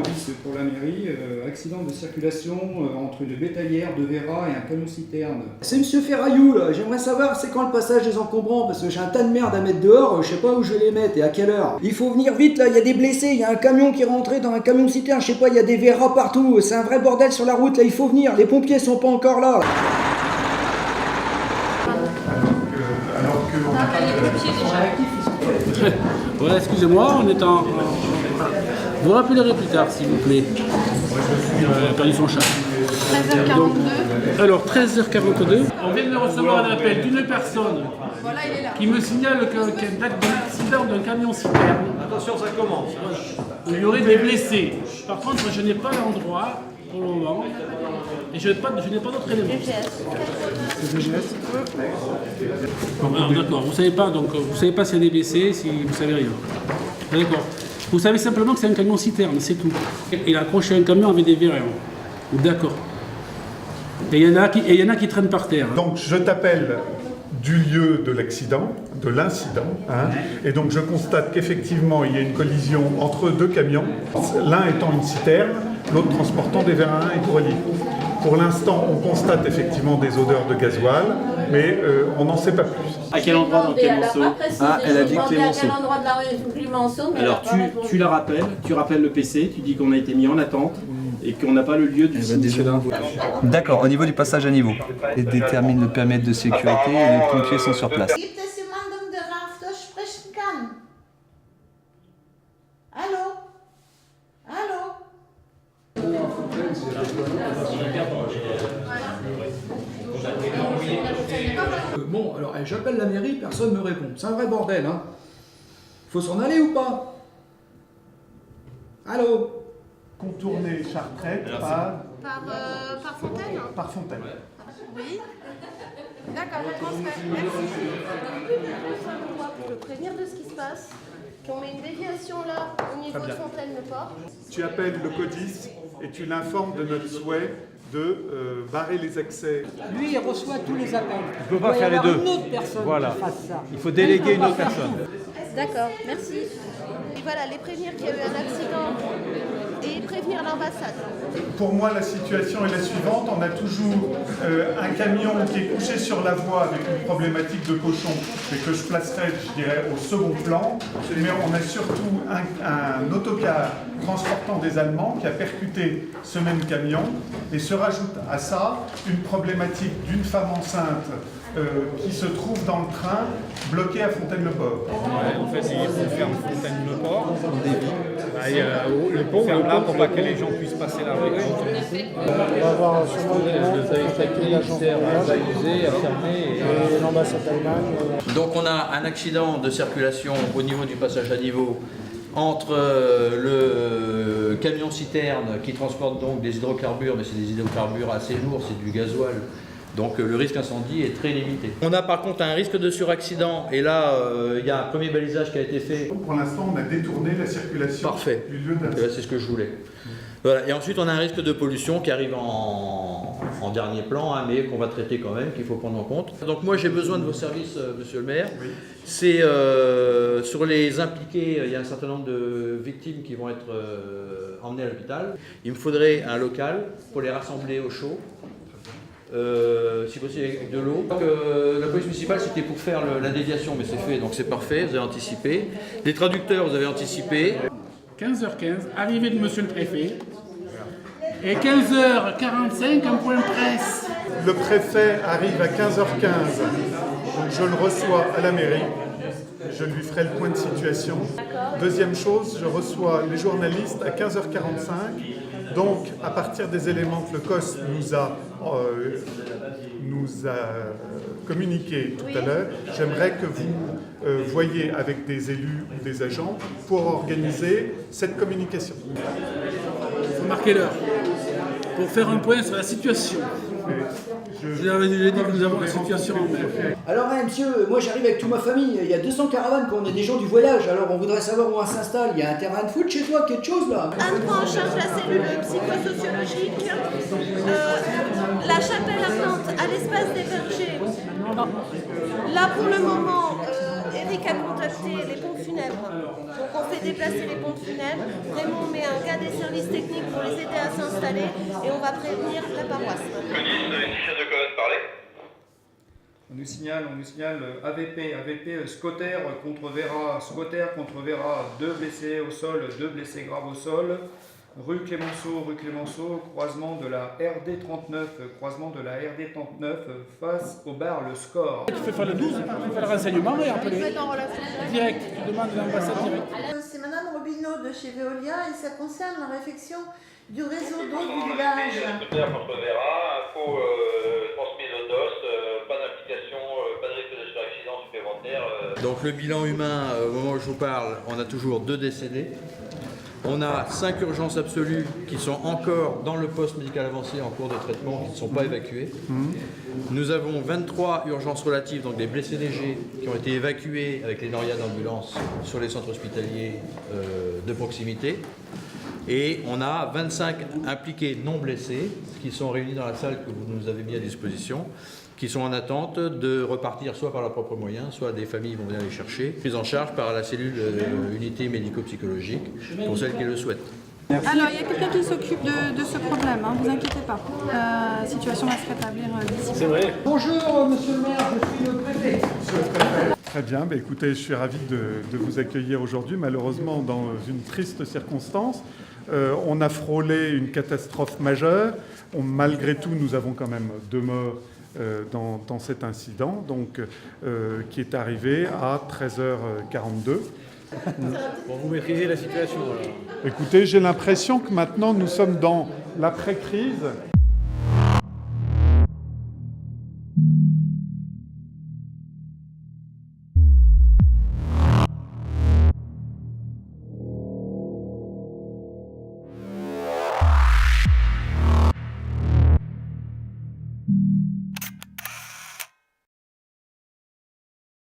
police pour la mairie. Accident de circulation entre une bétaillère de Vera et un camion-citerne. C'est monsieur Ferraillou là, j'aimerais savoir c'est quand le passage des encombrants parce que j'ai un tas de merde à mettre dehors, je sais pas où je vais les mettre et à quelle heure. Il faut venir vite là, il y a des blessés, il y a un camion qui est rentré dans un camion-citerne, je sais pas, il y a des Vera partout, c'est un vrai bordel sur la route là, il faut venir, les pompiers sont pas encore là. Voilà, excusez-moi, on est en... Vous rappellerez plus tard, s'il vous plaît. A perdu son chat. 13h42. Donc, alors, 13h42. On vient de recevoir un appel d'une personne qui me signale qu'il y a une date d'accident d'un camion-citerne. Attention, ça commence. Il y aurait des blessés. Par contre, je n'ai pas l'endroit pour le moment. Et je n'ai pas d'autres éléments. GPS. D'accord, vous savez pas, donc vous savez pas s'il y a des blessés, si vous savez rien. D'accord. Vous savez simplement que c'est un camion citerne, c'est tout. Il a accroché un camion avec des verres. D'accord. Et il y en a qui traînent par terre. Donc je t'appelle du lieu de l'accident, de l'incident, hein, et donc je constate qu'effectivement il y a une collision entre deux camions, l'un étant une citerne, l'autre transportant des vérins hydrauliques. Pour l'instant, on constate effectivement des odeurs de gasoil, mais on n'en sait pas plus. À quel endroit dans Clémenceau? Ah, elle a dit Clémenceau. À quel endroit de la rue Clémenceau? Alors tu la rappelles, tu rappelles le PC, tu dis qu'on a été mis en attente et qu'on n'a pas le lieu du sinistre. D'accord, au niveau du passage à niveau. Et détermine le périmètre de sécurité et les pompiers sont sur place. Gibt es jemanden, der auf Deutsch sprechen kann? Allô? Allô? Bon, alors j'appelle la mairie, personne ne me répond. C'est un vrai bordel, hein. Faut s'en aller ou pas? Allô? Contourner Chartrette Par Fontaine? par Fontaine. Oui. D'accord, je transfère. Merci. Pour le prévenir de ce qui se passe, qu'on met une déviation là, au niveau de Fontaine-le-Port. Tu appelles le CODIS et tu l'informes de notre souhait de barrer les accès. Lui, il reçoit tous les appels. On ne peut pas faire les deux. Une autre personne Voilà. qui fasse ça. Il faut déléguer une autre personne. D'accord, merci. Et voilà, les prévenir qu'il y a eu un accident et prévenir l'ambassade. Pour moi, la situation est la suivante. On a toujours un camion qui est couché sur la voie avec une problématique de cochon, mais que je placerai, je dirais, au second plan. Mais on a surtout un autocar transportant des Allemands qui a percuté ce même camion. Et se rajoute à ça une problématique d'une femme enceinte qui se trouve dans le train, bloquée à Fontaine-le-Port. Ouais, en fait, il ferme Fontaine-le-Port. Le pont ferme là pour pas que les gens puissent passer la rue. On va avoir sûrement l'agence et l'ambassade d'Allemagne. Donc on a un accident de circulation au niveau du passage à niveau entre le camion-citerne qui transporte donc des hydrocarbures, mais c'est des hydrocarbures assez lourds, c'est du gasoil. Donc le risque incendie est très limité. On a par contre un risque de suraccident et là il y a un premier balisage qui a été fait. Pour l'instant, on a détourné la circulation Parfait. du lieu d'accident. C'est ce que je voulais. Voilà. Et ensuite on a un risque de pollution qui arrive en dernier plan, hein, mais qu'on va traiter quand même, qu'il faut prendre en compte. Donc moi j'ai besoin de vos services, monsieur le maire. Oui. C'est sur les impliqués, il y a un certain nombre de victimes qui vont être emmenées à l'hôpital. Il me faudrait un local pour les rassembler au chaud. Si possible avec de l'eau. La police municipale c'était pour faire la déviation, mais c'est fait, donc c'est parfait, vous avez anticipé. Les traducteurs, vous avez anticipé. 15h15, arrivée de monsieur le préfet. Et 15h45, un point presse. Le préfet arrive à 15h15, donc je le reçois à la mairie. Je lui ferai le point de situation. Deuxième chose, je reçois les journalistes à 15h45. Donc, à partir des éléments que le COS nous a communiqués tout à l'heure, j'aimerais que vous voyiez avec des élus ou des agents pour organiser cette communication. Il faut marquer l'heure. Pour faire un point sur la situation. Je vous avais déjà dit que nous avons la situation en main. Alors monsieur, moi j'arrive avec toute ma famille, il y a 200 caravanes, on est des gens du voyage, alors on voudrait savoir où on s'installe. Il y a un terrain de foot chez toi, quelque chose là? Anne prend en charge la cellule psychosociologique, la chapelle ardente à l'espace des bergers. Là pour le moment, mairie qui a contacté les pompes funèbres. Donc on fait déplacer les pompes funèbres. Raymond met un gars des services techniques pour les aider à s'installer et on va prévenir la paroisse. On nous signale AVP, Scotter contre Vera, 2 blessés au sol, 2 blessés graves au sol. Rue Clémenceau, croisement de la RD39, face au bar Le Score. Tu fais faire le 12, tu fais le renseignement et après direct, tu demandes l'ambassade direct. C'est Madame Robineau de chez Veolia et ça concerne la réfection du réseau d'eau du village. Contre Vera, info transmise au DOS, pas d'implication, pas de risque de suraccident supplémentaire. Donc le bilan humain, au moment où je vous parle, on a toujours 2 décédés. On a 5 urgences absolues qui sont encore dans le poste médical avancé en cours de traitement, qui ne sont pas évacuées. Nous avons 23 urgences relatives, donc des blessés légers, qui ont été évacués avec les Noria d'ambulance sur les centres hospitaliers de proximité. Et on a 25 impliqués non blessés qui sont réunis dans la salle que vous nous avez mis à disposition, qui sont en attente de repartir soit par leurs propres moyens, soit des familles vont venir les chercher, prise en charge par la cellule unité médico-psychologique pour celles qui le souhaitent. Alors, il y a quelqu'un qui s'occupe de ce problème, ne vous inquiétez pas. La situation va se rétablir d'ici. C'est vrai. Bonjour monsieur le maire, je suis le préfet. Très bien, écoutez, je suis ravi de vous accueillir aujourd'hui, malheureusement dans une triste circonstance. On a frôlé une catastrophe majeure. Malgré tout, nous avons quand même 2 morts dans cet incident, donc, qui est arrivé à 13h42. Bon, vous maîtrisez la situation alors. Écoutez, j'ai l'impression que maintenant nous sommes dans l'après-crise